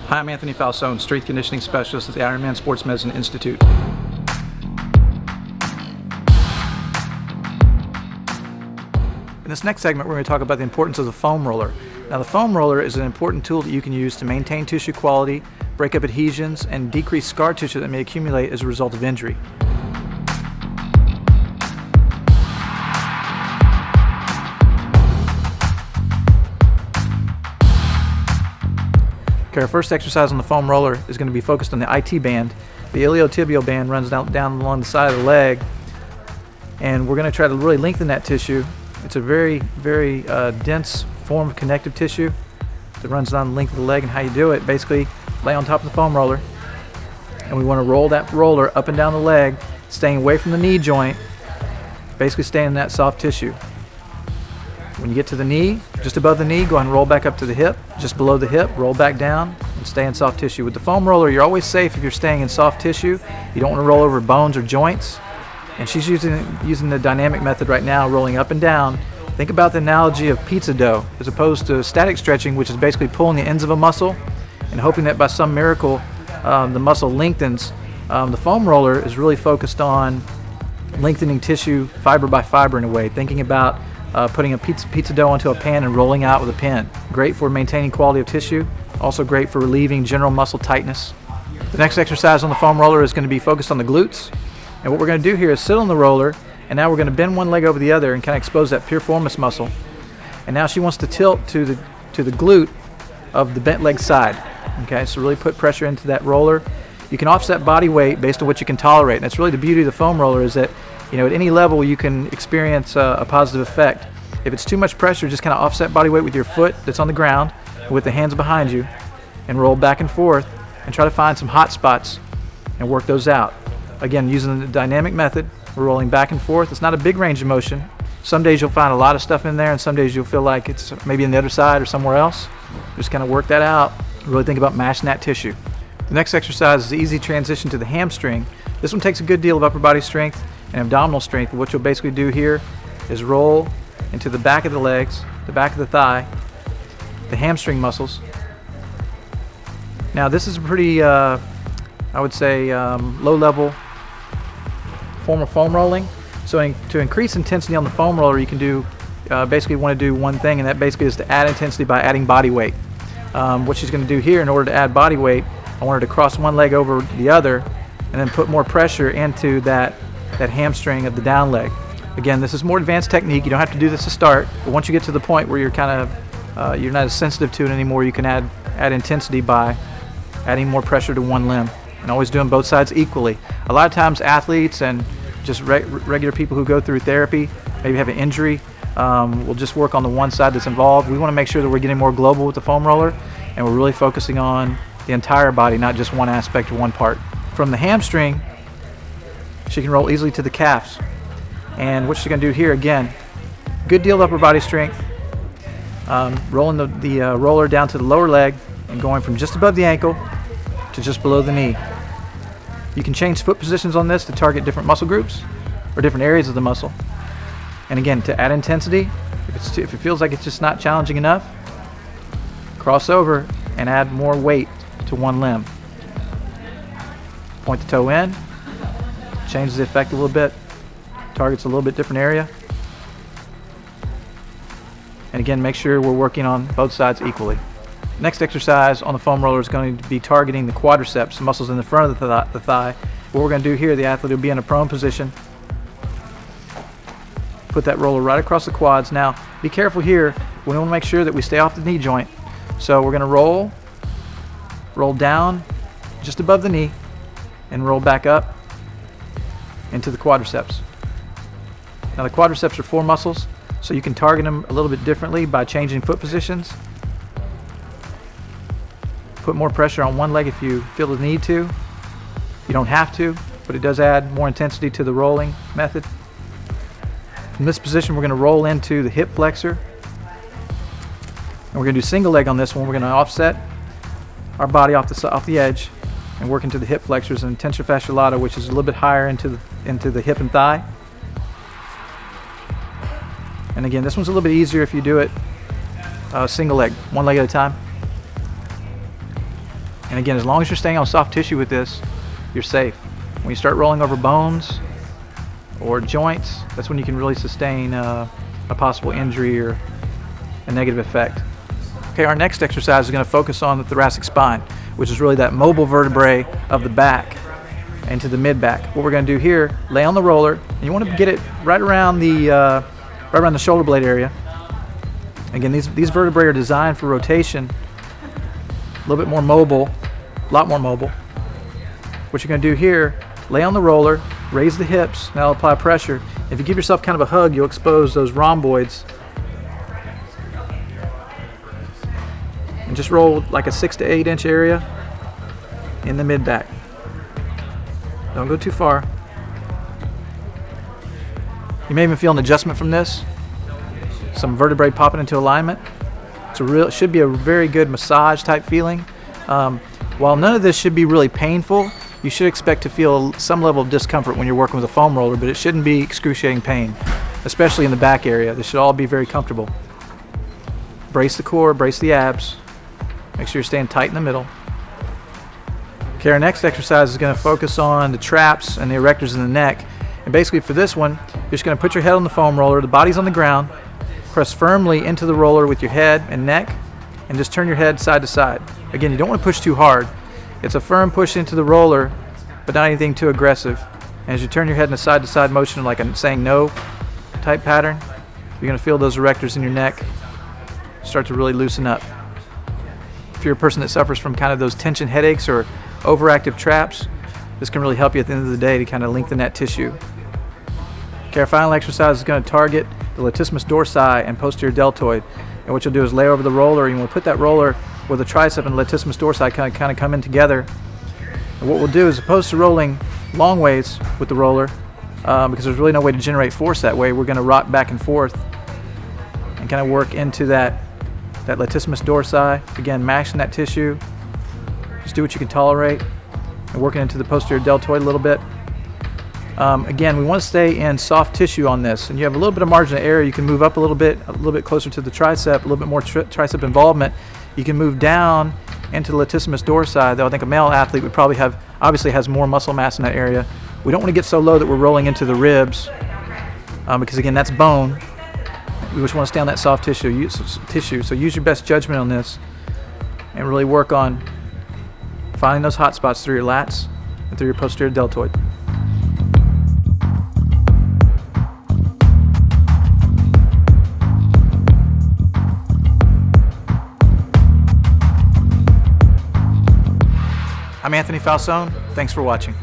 Hi, I'm Anthony Falsone, strength conditioning specialist at the Ironman Sports Medicine Institute. In this next segment, we're going to talk about the importance of the foam roller. Now, the foam roller is an important tool that you can use to maintain tissue quality, break up adhesions, and decrease scar tissue that may accumulate as a result of injury. Okay, our first exercise on the foam roller is going to be focused on the IT band. The iliotibial band runs down along the side of the leg, and we're going to try to really lengthen that tissue. It's a very dense form of connective tissue that runs down the length of the leg. And how you do it, basically lay on top of the foam roller, and we want to roll that roller up and down the leg, staying away from the knee joint, basically staying in that soft tissue. When you get to the knee, just above the knee, go ahead and roll back up to the hip. Just below the hip, roll back down and stay in soft tissue. With the foam roller, you're always safe if you're staying in soft tissue. You don't want to roll over bones or joints. And she's using the dynamic method right now, rolling up and down. Think about the analogy of pizza dough as opposed to static stretching, which is basically pulling the ends of a muscle and hoping that by some miracle the muscle lengthens. The foam roller is really focused on lengthening tissue fiber by fiber in a way, thinking about putting a pizza dough onto a pan and rolling out with a pen. Great for maintaining quality of tissue, also great for relieving general muscle tightness. The next exercise on the foam roller is going to be focused on the glutes. And what we're going to do here is sit on the roller, and now we're going to bend one leg over the other and kind of expose that piriformis muscle. And now she wants to tilt to the glute of the bent leg side. Okay, so really put pressure into that roller. You can offset body weight based on what you can tolerate. And that's really the beauty of the foam roller, is that at any level you can experience a positive effect. If it's too much pressure, just kind of offset body weight with your foot that's on the ground, with the hands behind you, and roll back and forth and try to find some hot spots and work those out. Again, using the dynamic method, we're rolling back and forth. It's not a big range of motion. Some days you'll find a lot of stuff in there, and some days you'll feel like it's maybe on the other side or somewhere else. Just kind of work that out. Really think about mashing that tissue. The next exercise is the easy transition to the hamstring. This one takes a good deal of upper body strength and abdominal strength. What you'll basically do here is roll into the back of the legs, the back of the thigh, the hamstring muscles. Now this is a pretty, I would say, low-level form of foam rolling. So to increase intensity on the foam roller, you can do basically want to do one thing, and that basically is to add intensity by adding body weight. What she's going to do here, in order to add body weight, I want her to cross one leg over the other and then put more pressure into that hamstring of the down leg. Again, this is more advanced technique. You don't have to do this to start, but once you get to the point where you're kind of you're not as sensitive to it anymore, you can add intensity by adding more pressure to one limb, and always doing both sides equally. A lot of times athletes and just regular people who go through therapy, maybe have an injury, will just work on the one side that's involved. We want to make sure that we're getting more global with the foam roller, and we're really focusing on the entire body, not just one aspect or one part. From the hamstring, she can roll easily to the calves. And what she's going to do here, again, good deal of upper body strength, rolling the roller down to the lower leg and going from just above the ankle to just below the knee. You can change foot positions on this to target different muscle groups or different areas of the muscle. And again, to add intensity, if it feels like it's just not challenging enough, cross over and add more weight to one limb. Point the toe in, changes the effect a little bit, targets a little bit different area. And again, make sure we're working on both sides equally. Next exercise on the foam roller is going to be targeting the quadriceps, the muscles in the front of the thigh. What we're going to do here, the athlete will be in a prone position. Put that roller right across the quads. Now, be careful here. We want to make sure that we stay off the knee joint. So we're going to roll down just above the knee and roll back up into the quadriceps. Now the quadriceps are 4 muscles, so you can target them a little bit differently by changing foot positions. Put more pressure on one leg if you feel the need to. You don't have to, but it does add more intensity to the rolling method. From this position, we're going to roll into the hip flexor. And we're going to do single leg on this one. We're going to offset our body off the edge and work into the hip flexors and tensor fasciae lata, which is a little bit higher into the hip and thigh. And again, this one's a little bit easier if you do it single leg, one leg at a time. And again, as long as you're staying on soft tissue with this, you're safe. When you start rolling over bones or joints, that's when you can really sustain a possible injury or a negative effect. Okay, our next exercise is going to focus on the thoracic spine, which is really that mobile vertebrae of the back into the mid-back. What we're going to do here, lay on the roller, and you want to get it right around the shoulder blade area. Again, these vertebrae are designed for rotation, a little bit more mobile, a lot more mobile. What you're going to do here, lay on the roller, raise the hips, now apply pressure. If you give yourself kind of a hug, you'll expose those rhomboids. And just roll like a 6 to 8 inch area in the mid-back. Don't go too far. You may even feel an adjustment from this. Some vertebrae popping into alignment. It should be a very good massage type feeling. While none of this should be really painful, you should expect to feel some level of discomfort when you're working with a foam roller, but it shouldn't be excruciating pain, especially in the back area. This should all be very comfortable. Brace the core, brace the abs. Make sure you're staying tight in the middle. Okay, our next exercise is going to focus on the traps and the erectors in the neck. And basically for this one, you're just going to put your head on the foam roller, the body's on the ground, press firmly into the roller with your head and neck, and just turn your head side to side. Again, you don't want to push too hard. It's a firm push into the roller, but not anything too aggressive. And as you turn your head in a side to side motion, like I'm saying no type pattern, you're going to feel those erectors in your neck start to really loosen up. If you're a person that suffers from kind of those tension headaches or overactive traps, this can really help you at the end of the day to kind of lengthen that tissue. Okay, our final exercise is going to target the latissimus dorsi and posterior deltoid. And what you'll do is lay over the roller, and you will put that roller where the tricep and latissimus dorsi kind of come in together. And what we'll do is, opposed to rolling long ways with the roller, because there's really no way to generate force that way, we're going to rock back and forth and kind of work into that latissimus dorsi. Again, mashing that tissue. Just do what you can tolerate, and working into the posterior deltoid a little bit. Again, we want to stay in soft tissue on this, and you have a little bit of margin of error. You can move up a little bit closer to the tricep, a little bit more tricep involvement. You can move down into the latissimus dorsi, though I think a male athlete would probably obviously has more muscle mass in that area. We don't want to get so low that we're rolling into the ribs, because again, that's bone. We just want to stay on that soft tissue. So use your best judgment on this, and really work on finding those hot spots through your lats and through your posterior deltoid. I'm Anthony Falsone. Thanks for watching.